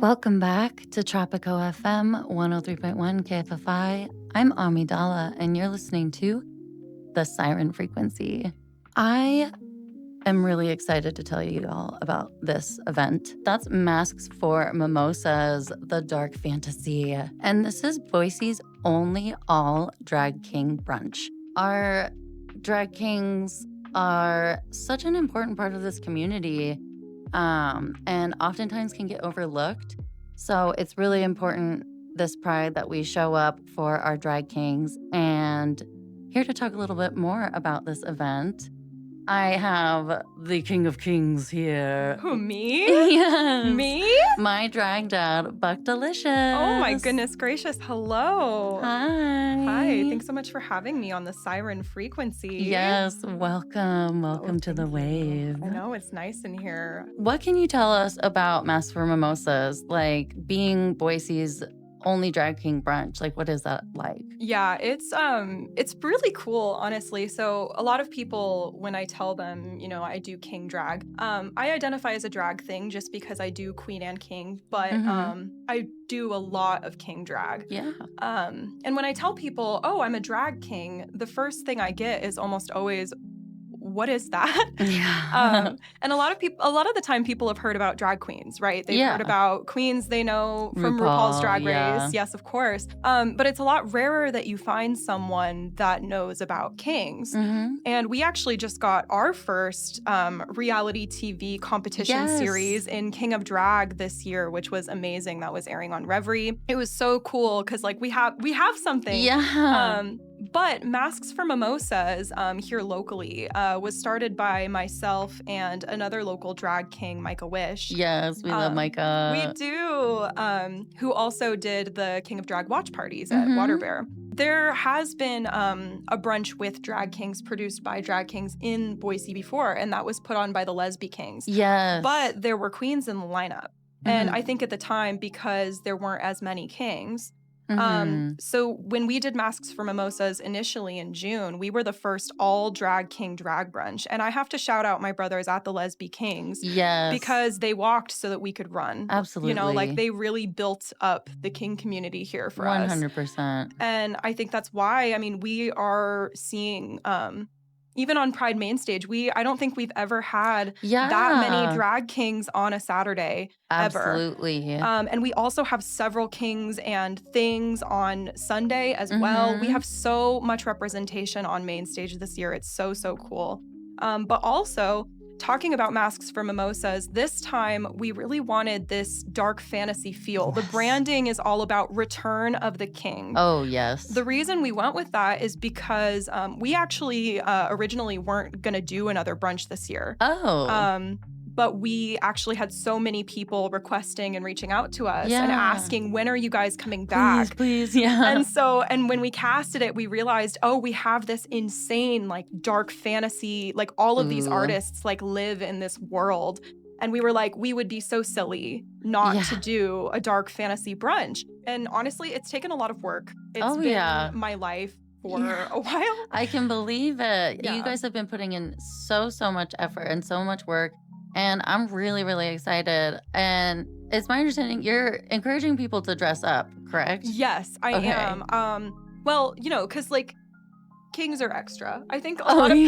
Welcome back to Tropico FM 103.1 KFFI. I'm Ahmi Dolla, and you're listening to the Siren Frequency. I am really excited to tell you all about this event. That's Mascs for Mimosas, the dark fantasy. And this is Boise's only all drag king brunch. Our drag kings are such an important part of this community. And oftentimes can get overlooked. So it's really important this Pride that we show up for our drag kings. And here to talk a little bit more about this event, I have the King of Kings here. Who, me? Yes. Me? My drag dad, Buck Delicious. Oh my goodness gracious. Hello. Hi. Hi. Thanks so much for having me on the Siren Frequency. Yes, welcome. Welcome to the wave. I know, it's nice in here. What can you tell us about Mascs for Mimosas? Like being Boise's only drag king brunch, like what is that like? Yeah, it's really cool, honestly. So a lot of people, when I tell them, I do king drag, I identify as a drag thing just because I do queen and king, but I do a lot of king drag. Yeah. And when I tell people, oh, I'm a drag king, the first thing I get is almost always, what is that? Yeah. And a lot of the time people have heard about drag queens, right? They've heard about queens they know from RuPaul's Drag Race. Yeah. Yes, of course. But it's a lot rarer that you find someone that knows about kings. And we actually just got our first reality TV competition series in King of Drag this year, which was amazing. That was airing on Reverie. It was so cool because we have something. Yeah. But Mascs for Mimosas here locally was started by myself and another local drag king, Micah Wish. Yes, we love Micah. We do. Who also did the King of Drag watch parties at Water Bear. There has been a brunch with drag kings produced by drag kings in Boise before, and that was put on by the Lesbi Kings. Yes. But there were queens in the lineup. And I think at the time, because there weren't as many kings, so when we did Mascs for Mimosas initially in June, we were the first all drag king drag brunch. And I have to shout out my brothers at the Lesbi Kings. Yes. Because they walked so that we could run. Absolutely. They really built up the king community here for us. 100%. And I think that's why, we are seeing, even on Pride main stage, I don't think we've ever had that many drag kings on a Saturday ever. Absolutely. And we also have several kings and things on Sunday as well. We have so much representation on main stage this year. It's so, so cool. But also, talking about Mascs for Mimosas, this time we really wanted this dark fantasy feel. Yes. The branding is all about Return of the King. Oh, yes. The reason we went with that is because we actually originally weren't going to do another brunch this year. Oh. But we actually had so many people requesting and reaching out to us and asking, when are you guys coming back? Please, yeah. And when we casted it, we realized, we have this insane, dark fantasy, all of these artists, live in this world. And we were like, we would be so silly not to do a dark fantasy brunch. And honestly, it's taken a lot of work. It's been my life for a while. I can believe it. Yeah. You guys have been putting in so much effort and so much work. And I'm really, really excited. And it's my understanding you're encouraging people to dress up, correct? Yes, I am. Well, because kings are extra. I think a lot of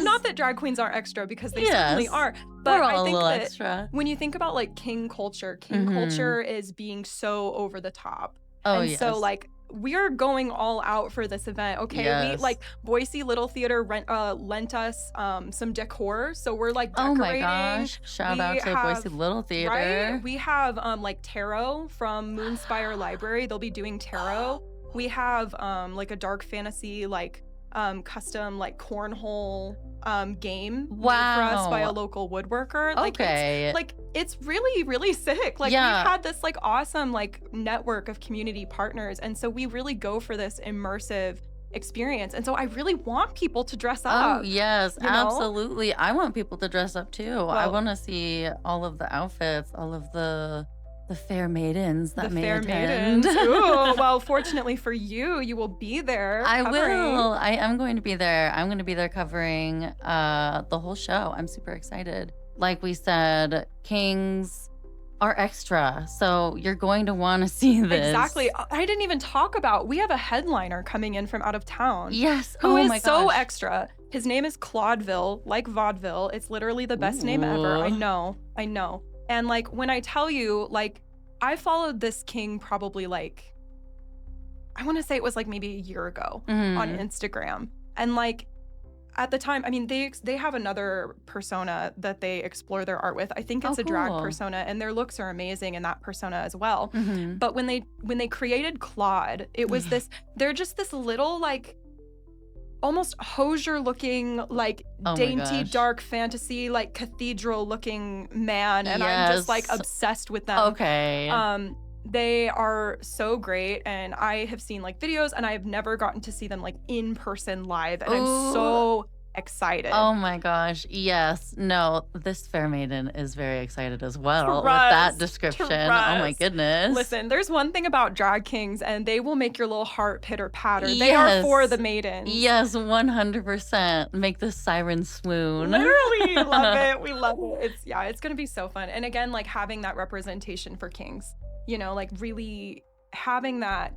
not that drag queens aren't extra, because they certainly are. But We're all I think a little that extra. When you think about king culture is being so over the top. Oh, and yes. so we're going all out for this event. Okay, yes. we Boise Little Theater lent us some decor, so we're decorating. Oh my gosh! Shout out to Boise Little Theater. Right? We have tarot from Moonspire Library. They'll be doing tarot. We have a dark fantasy custom cornhole game made for us by a local woodworker. Okay. It's really, really sick. We've had this awesome network of community partners, and so we really go for this immersive experience. And so I really want people to dress up. Oh, yes, absolutely. I want people to dress up too. Well, I want to see all of the outfits, all of the fair maidens that may attend. Ooh, well, fortunately for you, you will be there. I will. I am going to be there. I'm going to be there covering the whole show. I'm super excited. Like we said, kings are extra. So you're going to want to see Exactly. this. I didn't even talk about we have a headliner coming in from out of town Yes. who Oh is my so gosh. extra. His name is Claudeville, like vaudeville. It's literally the best name ever. I Ooh. know. I know. And like when I tell you, like I followed this king probably like I want to say it was like maybe a year ago on Mhm. Instagram. And like at the time, I mean, they have another persona that they explore their art with. I think Oh, it's a drag cool. persona, and their looks are amazing in that persona as well. Mhm. But when they created Claude, it was this. They're just this little like almost hosier looking like Oh my dainty gosh. dark fantasy like cathedral looking man, and I'm just like Yes. obsessed with them. Okay. Um, they are so great, and I have seen like videos, and I have never gotten to see them like in person live, and I'm Ooh. so excited. Oh my gosh. Yes. No, this fair maiden is very excited as well with that Trust, description. Oh my trust. goodness. Listen, there's one thing about drag kings, and they will make your little heart pitter patter. They are for the Yes. maidens. Yes, 100%. Make the siren swoon. Literally, love it. We love it. It's gonna be so fun. And again, like having that representation for kings, like really having that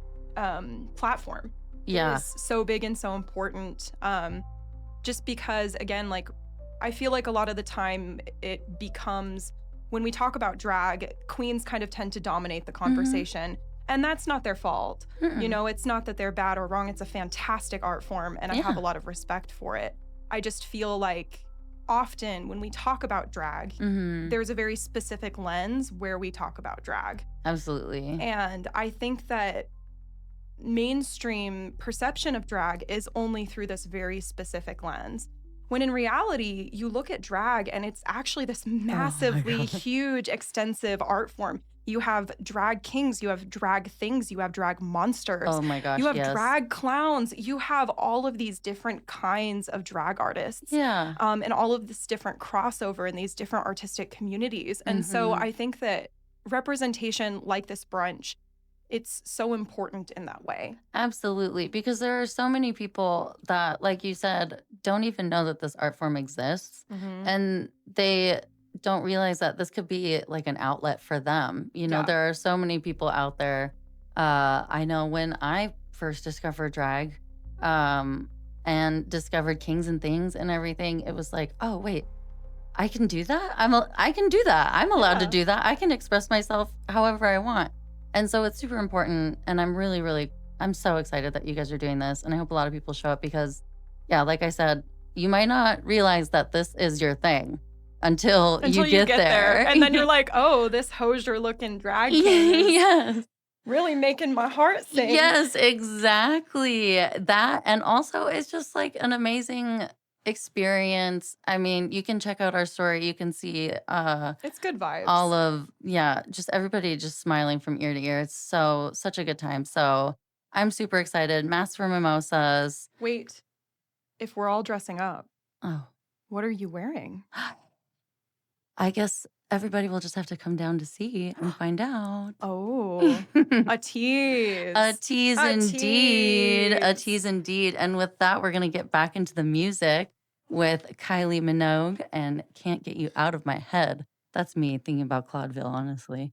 platform Yeah. is so big and so important. Just because again, like I feel like a lot of the time it becomes when we talk about drag, queens kind of tend to dominate the Mhm. conversation. And that's not their fault. Mm-mm. It's not that they're bad or wrong. It's a fantastic art form, and I have Yeah. a lot of respect for it. I just feel like often when we talk about drag, Mhm. there's a very specific lens where we talk about drag. Absolutely. And I think that mainstream perception of drag is only through this very specific lens. When in reality, you look at drag and it's actually this Oh my massively god. huge, extensive art form. You have drag kings, you have drag things, you have drag monsters, Oh my you gosh, have yes. drag clowns, you have all of these different kinds of drag artists, Yeah. and all of this different crossover in these different artistic communities. And so Mhm. I think that representation like this brunch, it's so important in that way. Absolutely, because there are so many people that, like you said, don't even know that this art form exists, Mhm. and they don't realize that this could be like an outlet for them. Yeah. There are so many people out there. I know when I first discovered drag, um, and discovered kings and things and everything, it was like, oh wait, I can do that. I can do that. I'm allowed to Yeah. do that. I can express myself however I want. And so it's super important. And I'm really, really, I'm so excited that you guys are doing this. And I hope a lot of people show up because, yeah, like I said, you might not realize that this is your thing until you Until you get get there, there. and then you're like, "Oh, this hosier looking drag king is Yes. really making my heart sing." Yes, exactly. That and also it's just like an amazing experience. I mean, you can check out our story. You can see It's good all vibes. of yeah, just everybody just smiling from ear to ear. It's such a good time. So I'm super excited. Masks for mimosas. Wait, if we're all dressing up, Oh, what are you wearing? I guess everybody will just have to come down to see and find out. Oh, a A tease. tease A indeed. A tease. tease indeed. And with that, we're going to get back into the music with Kylie Minogue and Can't Get You Out of My Head. That's me thinking about Claudeville, honestly.